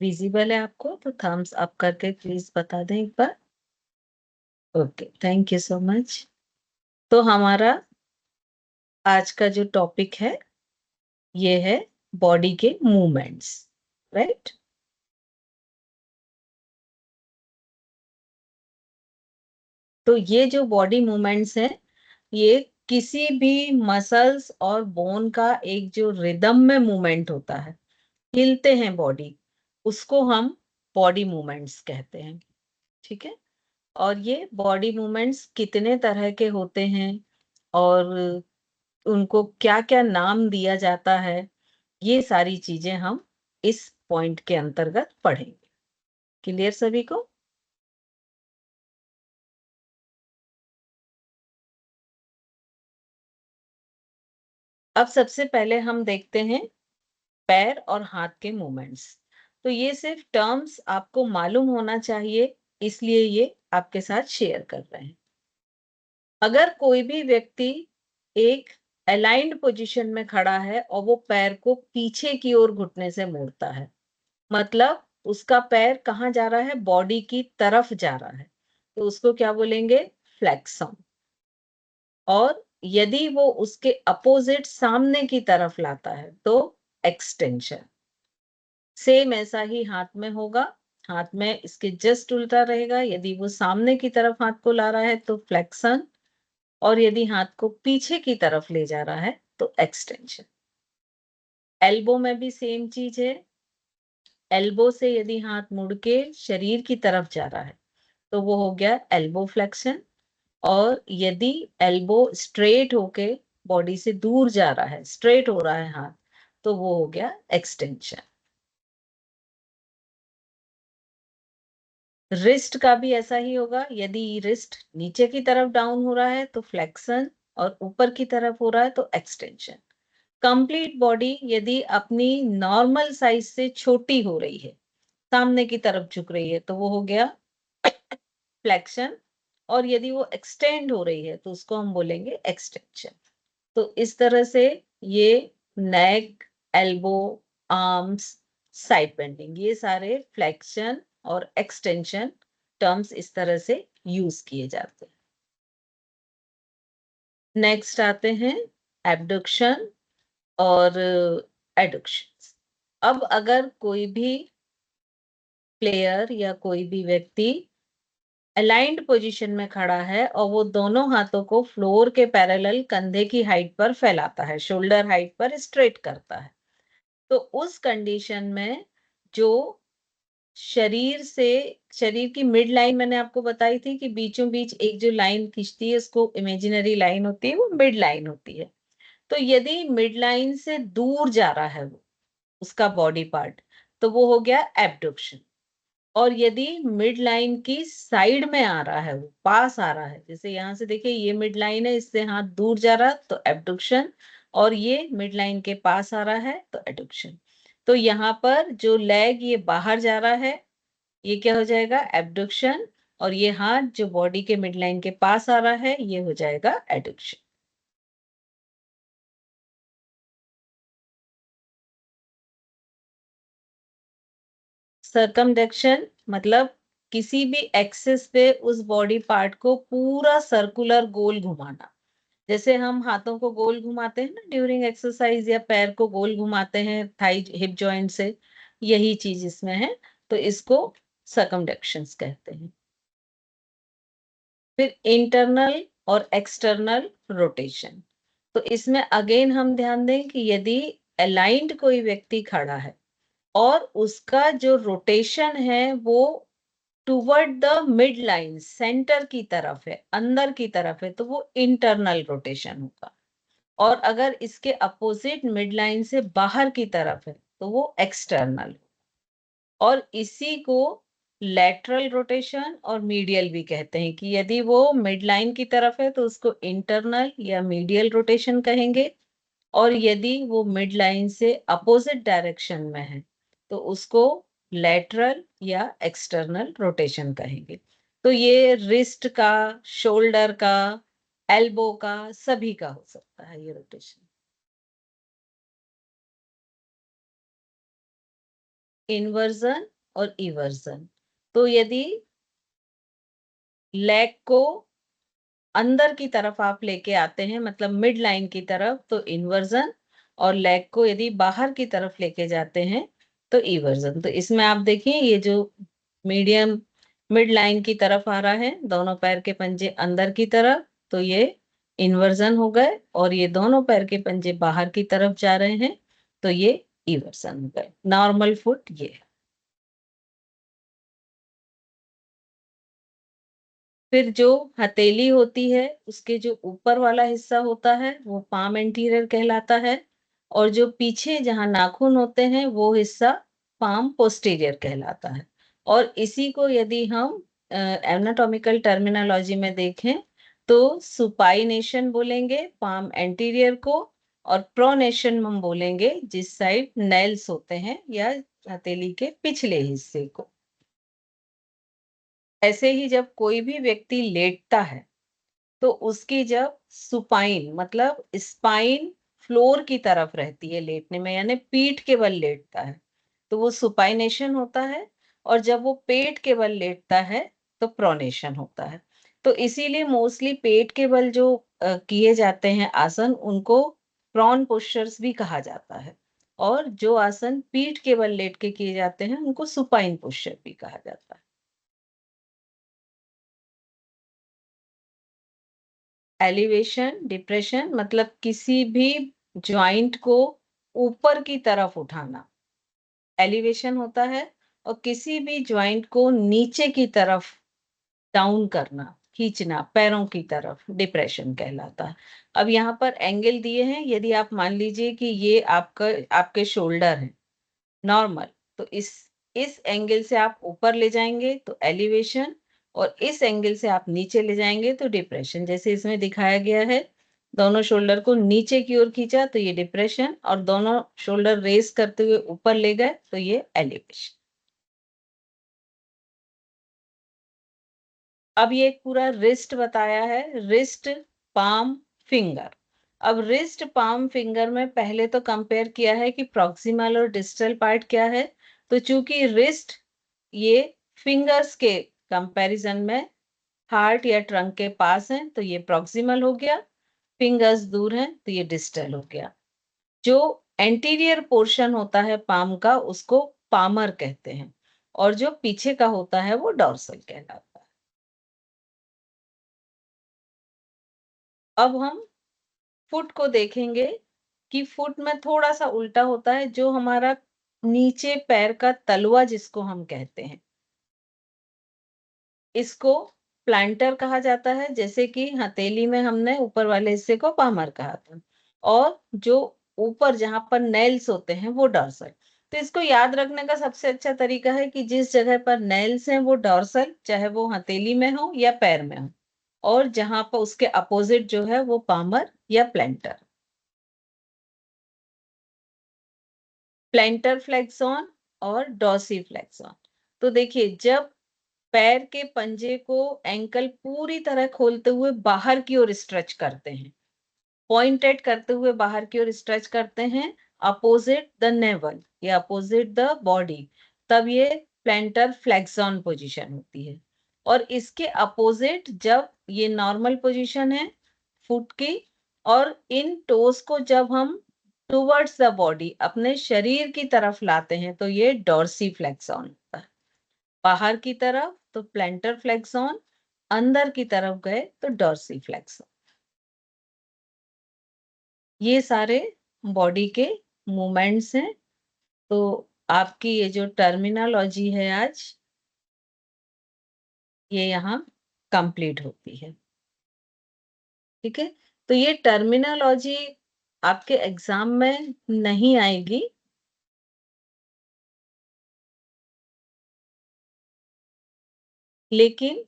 Visible है आपको तो थम्स अप करके प्लीज बता दें एक बार। Okay, thank you so much. तो हमारा आज का जो टॉपिक है ये है बॉडी के मूवमेंट्स, राइट। तो ये जो बॉडी मूवमेंट्स हैं ये किसी भी मसल्स और बोन का एक जो रिदम में मूवमेंट होता है, हिलते हैं बॉडी, उसको हम बॉडी मूवमेंट्स कहते हैं। ठीक है। और ये बॉडी मूवमेंट्स कितने तरह के होते हैं और उनको क्या क्या नाम दिया जाता है, ये सारी चीजें हम इस पॉइंट के अंतर्गत पढ़ेंगे। क्लियर सभी को? अब सबसे पहले हम देखते हैं पैर और हाथ के मूवमेंट्स। तो ये सिर्फ टर्म्स आपको मालूम होना चाहिए, इसलिए ये आपके साथ शेयर कर रहे हैं। अगर कोई भी व्यक्ति एक अलाइंड पोजीशन में खड़ा है और वो पैर को पीछे की ओर घुटने से मोड़ता है, मतलब उसका पैर कहाँ जा रहा है, बॉडी की तरफ जा रहा है, तो उसको क्या बोलेंगे, फ्लेक्सन। और यदि वो उसके अपोजिट सामने की तरफ लाता है तो एक्सटेंशन। सेम ऐसा ही हाथ में होगा, हाथ में इसके जस्ट उल्टा रहेगा। यदि वो सामने की तरफ हाथ को ला रहा है तो फ्लेक्सन, और यदि हाथ को पीछे की तरफ ले जा रहा है तो एक्सटेंशन। एल्बो में भी सेम चीज है। एल्बो से यदि हाथ मुड़ के शरीर की तरफ जा रहा है तो वो हो गया एल्बो फ्लेक्शन। और यदि एल्बो स्ट्रेट होके बॉडी से दूर जा रहा है, स्ट्रेट हो रहा है हाथ, तो वो हो गया एक्सटेंशन। रिस्ट का भी ऐसा ही होगा। यदि रिस्ट नीचे की तरफ डाउन हो रहा है तो फ्लेक्शन, और ऊपर की तरफ हो रहा है तो एक्सटेंशन। कंप्लीट बॉडी यदि अपनी नॉर्मल साइज से छोटी हो रही है, सामने की तरफ झुक रही है, तो वो हो गया फ्लेक्शन। और यदि वो एक्सटेंड हो रही है तो उसको हम बोलेंगे एक्सटेंशन। तो इस तरह से ये नेक, एल्बो, आर्म्स, साइड बेंडिंग, ये सारे फ्लेक्शन और एक्सटेंशन टर्म्स इस तरह से यूज किए जाते हैं। नेक्स्ट आते हैं एबडक्शन और एडक्शन। अब अगर कोई भी प्लेयर या कोई भी व्यक्ति अलाइंड पोजीशन में खड़ा है और वो दोनों हाथों को फ्लोर के पैरेलल कंधे की हाइट पर फैलाता है, शोल्डर हाइट पर स्ट्रेट करता है, तो उस कंडीशन में जो शरीर से, शरीर की मिड लाइन मैंने आपको बताई थी कि बीचों बीच एक जो लाइन खींचती है उसको इमेजिनरी लाइन होती है, वो मिड लाइन होती है। तो यदि मिड लाइन से दूर जा रहा है वो उसका बॉडी पार्ट, तो वो हो गया एब्डक्शन। और यदि मिड लाइन की साइड में आ रहा है, वो पास आ रहा है, जैसे यहां से देखिए ये मिड लाइन है, इससे हाथ दूर जा रहा तो एब्डक्शन, और ये मिड लाइन के पास आ रहा है तो एडक्शन। तो यहाँ पर जो लेग ये बाहर जा रहा है ये क्या हो जाएगा, एब्डक्शन। और ये हाथ जो बॉडी के मिड लाइन के पास आ रहा है ये हो जाएगा एडक्शन। सर्कमडक्शन मतलब किसी भी एक्सिस पे उस बॉडी पार्ट को पूरा सर्कुलर गोल घुमाना। जैसे हम हाथों को गोल घुमाते हैं ना ड्यूरिंग एक्सरसाइज, या पैर को गोल घुमाते हैं थाई हिप जॉइंट से, यही चीज इसमें है। तो इसको सर्कमडक्शंस कहते हैं। फिर इंटरनल और एक्सटर्नल रोटेशन। तो इसमें अगेन हम ध्यान दें कि यदि अलाइंड कोई व्यक्ति खड़ा है और उसका जो रोटेशन है वो toward the mid line, centre की तरफ है, अंदर की तरफ है, तो वो इंटरनल रोटेशन होगा। और अगर इसके अपोजिट मिड लाइन से बाहर की तरफ है तो वो एक्सटर्नल। और इसी को लेटरल रोटेशन और मीडियल भी कहते हैं कि यदि वो मिड लाइन की तरफ है तो उसको इंटरनल या मीडियल रोटेशन कहेंगे, और यदि वो मिड लाइन से अपोजिट डायरेक्शन में है तो उसको लेटरल या एक्सटर्नल रोटेशन कहेंगे। तो ये रिस्ट का, शोल्डर का, एल्बो का, सभी का हो सकता है ये रोटेशन। इन्वर्जन और इवर्जन। तो यदि लेग को अंदर की तरफ आप लेके आते हैं, मतलब मिड लाइन की तरफ, तो इन्वर्जन, और लेग को यदि बाहर की तरफ लेके जाते हैं तो इवर्जन। तो इसमें आप देखिए ये जो मीडियम मिड लाइन की तरफ आ रहा है, दोनों पैर के पंजे अंदर की तरफ, तो ये इन्वर्जन हो गए, और ये दोनों पैर के पंजे बाहर की तरफ जा रहे हैं तो ये इवर्सन हो गए। नॉर्मल फुट ये है। फिर जो हथेली होती है उसके जो ऊपर वाला हिस्सा होता है वो पाम एंटीरियर कहलाता है, और जो पीछे जहां नाखून होते हैं वो हिस्सा पाम पोस्टीरियर कहलाता है। और इसी को यदि हम एनाटॉमिकल टर्मिनोलॉजी में देखें तो सुपाइनेशन बोलेंगे पाम एंटीरियर को, और प्रोनेशन हम बोलेंगे जिस साइड नेल्स होते हैं या हथेली के पिछले हिस्से को। ऐसे ही जब कोई भी व्यक्ति लेटता है तो उसकी जब सुपाइन मतलब स्पाइन फ्लोर की तरफ रहती है लेटने में, यानी पीठ के बल लेटता है तो वो सुपाइनेशन होता है, और जब वो पेट के बल लेटता है तो प्रोनेशन होता है। तो इसीलिए मोस्टली पेट के बल जो किए जाते हैं आसन उनको प्रॉन पोस्चर्स भी कहा जाता है, और जो आसन पीठ के बल लेट के किए जाते हैं उनको सुपाइन पोस्चर भी कहा जाता है। एलिवेशन डिप्रेशन मतलब किसी भी जॉइंट को ऊपर की तरफ उठाना एलिवेशन होता है, और किसी भी जॉइंट को नीचे की तरफ डाउन करना खींचना पैरों की तरफ डिप्रेशन कहलाता है। अब यहाँ पर एंगल दिए हैं, यदि आप मान लीजिए कि ये आपका आपके शोल्डर है नॉर्मल, तो इस एंगल से आप ऊपर ले जाएंगे तो एलिवेशन, और इस एंगल से आप नीचे ले जाएंगे तो डिप्रेशन। जैसे इसमें दिखाया गया है, दोनों शोल्डर को नीचे की ओर खींचा तो ये डिप्रेशन, और दोनों शोल्डर रेस करते हुए ऊपर ले गए तो ये एलिवेशन। अब ये एक पूरा रिस्ट बताया है, रिस्ट पाम फिंगर। अब रिस्ट पाम फिंगर में पहले तो कंपेयर किया है कि प्रॉक्सिमल और डिस्टल पार्ट क्या है। तो चूंकि रिस्ट ये फिंगर्स के कंपैरिजन में हार्ट या ट्रंक के पास है तो ये प्रॉक्सिमल हो गया, फिंगर्स दूर हैं तो ये डिस्टल हो गया। जो एंटीरियर पोर्शन होता है पाम का उसको पामर कहते हैं, और जो पीछे का होता है वो डॉर्सल कहलाता है। अब हम फुट को देखेंगे कि फुट में थोड़ा सा उल्टा होता है, जो हमारा नीचे पैर का तलवा जिसको हम कहते हैं, इसको प्लांटर कहा जाता है, जैसे कि हथेली में हमने ऊपर वाले हिस्से को पामर कहा था, और जो ऊपर जहां पर नेल्स होते हैं वो डॉर्सल। तो इसको याद रखने का सबसे अच्छा तरीका है कि जिस जगह पर नेल्स हैं वो डॉर्सल, चाहे वो हथेली में हो या पैर में हो, और जहां पर उसके अपोजिट जो है वो पामर या प्लांटर। प्लेंटर फ्लेक्सॉन और डॉर्सी फ्लेक्सॉन। तो देखिए जब पैर के पंजे को एंकल पूरी तरह खोलते हुए बाहर की ओर स्ट्रेच करते हैं, पॉइंटेड करते हुए बाहर की ओर स्ट्रेच करते हैं अपोजिट द नेवल या अपोजिट द बॉडी, तब ये प्लेंटर फ्लेक्सॉन पोजीशन होती है। और इसके अपोजिट जब ये नॉर्मल पोजीशन है फुट की, और इन टोस को जब हम टुवर्ड्स द बॉडी अपने शरीर की तरफ लाते हैं तो ये डॉर्सी फ्लेक्सॉन होता है। बाहर की तरफ तो प्लेंटर फ्लेक्सॉन, अंदर की तरफ गए तो डॉर्सी फ्लेक्सॉन। ये सारे बॉडी के मूवमेंट्स हैं। तो आपकी ये जो टर्मिनोलॉजी है आज ये यहाँ कंप्लीट होती है। ठीक है, तो ये टर्मिनोलॉजी आपके एग्जाम में नहीं आएगी, लेकिन